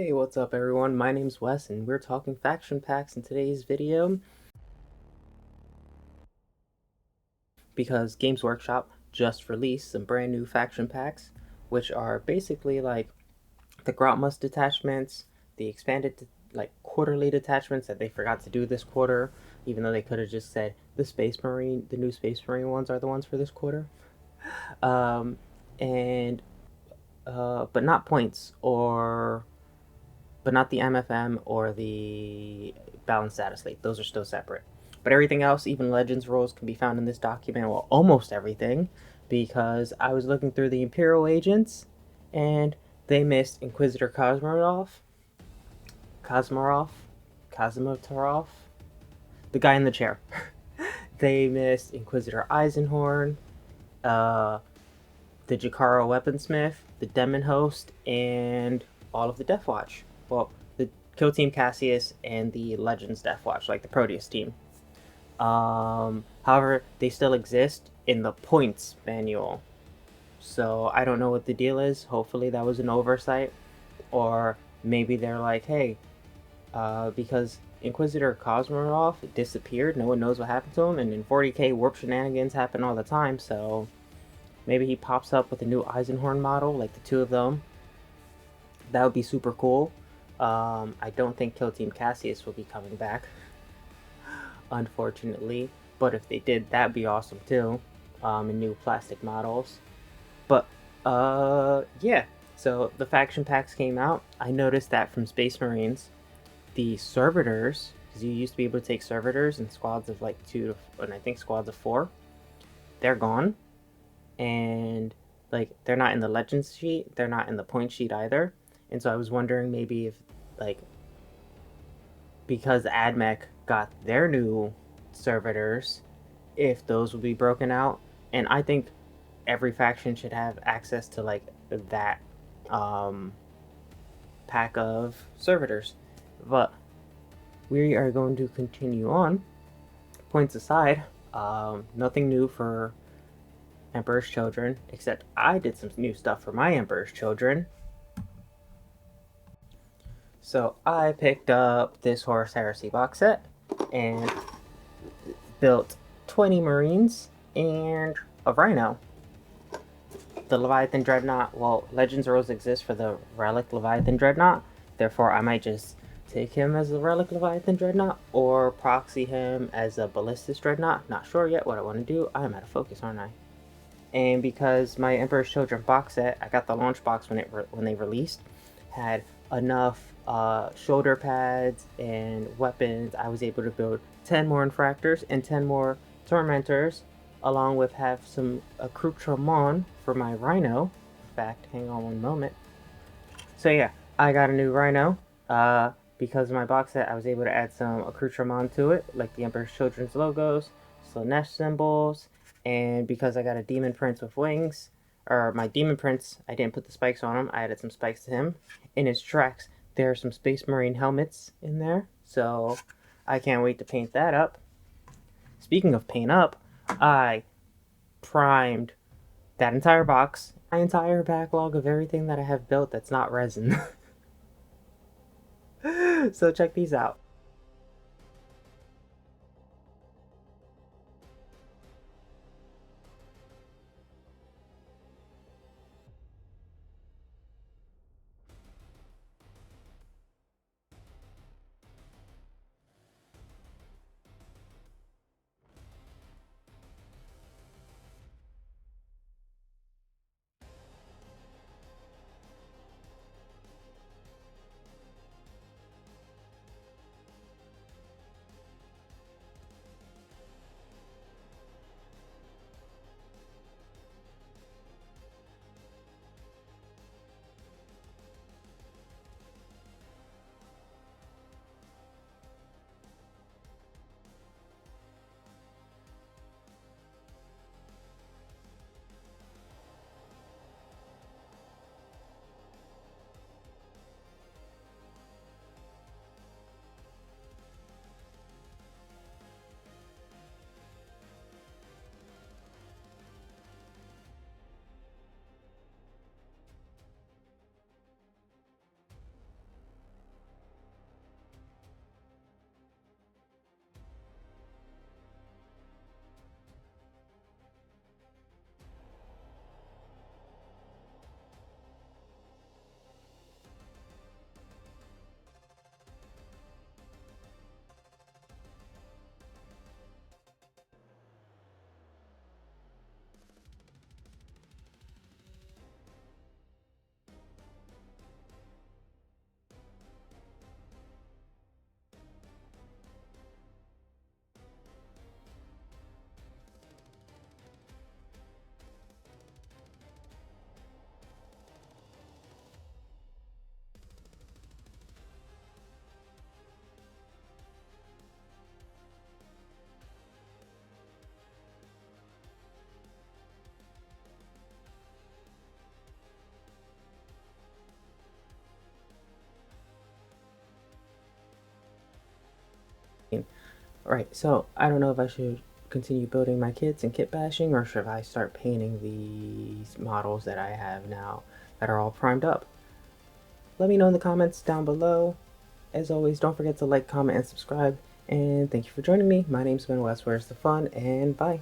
Hey, what's up everyone? My name's Wes and we're talking faction packs in today's video because Games Workshop just released some brand new faction packs, which are basically like the Grotmus detachments, the expanded like quarterly detachments that they forgot to do this quarter, even though they could have just said the new Space Marine ones are the ones for this quarter. Um, and but not points but not the MFM or the balance status late. Those are still separate. But everything else, even Legends rules, can be found in this document. Well, almost everything, because I was looking through the Imperial agents, and they missed Inquisitor Kazimotarov, the guy in the chair. They missed Inquisitor Eisenhorn, uh, the Jakaro Weaponsmith, the Demon Host, and all of the Death Watch. Well, the Kill Team Cassius and the Legends Death Watch, like the Proteus team. However, they still exist in the points manual. So I don't know what the deal is. Hopefully that was an oversight. Or maybe they're like, hey, because Inquisitor Kosmarov disappeared, no one knows what happened to him, and in 40k warp shenanigans happen all the time, so maybe he pops up with a new Eisenhorn model, like the two of them. That would be super cool. I don't think Kill Team Cassius will be coming back, unfortunately. But if they did, that'd be awesome too. In new plastic models. But yeah. So the faction packs came out. I noticed that from Space Marines, the servitors, because you used to be able to take servitors in squads of like 2 to, and I think squads of 4, they're gone. And like they're not in the legends sheet, they're not in the point sheet either. And so I was wondering maybe if like because AdMech got their new servitors, if those will be broken out. And I think every faction should have access to like that pack of servitors. But we are going to continue on. Points aside, nothing new for Emperor's Children, except I did some new stuff for my Emperor's Children. So I picked up this Horus Heresy box set and built 20 Marines and a Rhino. The Leviathan Dreadnought, well, Legends rules exist for the Relic Leviathan Dreadnought, therefore I might just take him as the Relic Leviathan Dreadnought or proxy him as a Ballistus Dreadnought. Not sure yet what I want to do. I am out of focus, aren't I? And because my Emperor's Children box set, I got the launch box when they released, had enough shoulder pads and weapons. I was able to build 10 more Infractors and 10 more Tormentors, along with have some accoutrement for my Rhino. In fact, hang on one moment. So yeah, I got a new Rhino. Because of my box set, I was able to add some accoutrement to it, like the Emperor's Children's logos, Slanesh symbols, and because I got a Demon Prince with wings, or my Demon Prince, I didn't put the spikes on him, I added some spikes to him. In his tracks, there are some Space Marine helmets in there, so I can't wait to paint that up. Speaking of paint up, I primed that entire box, my entire backlog of everything that I have built that's not resin. So check these out. Right, so I don't know if I should continue building my kits and kit bashing, or should I start painting these models that I have now that are all primed up? Let me know in the comments down below. As always, don't forget to like, comment, and subscribe. And thank you for joining me. My name's been Wes, where's the fun, and bye.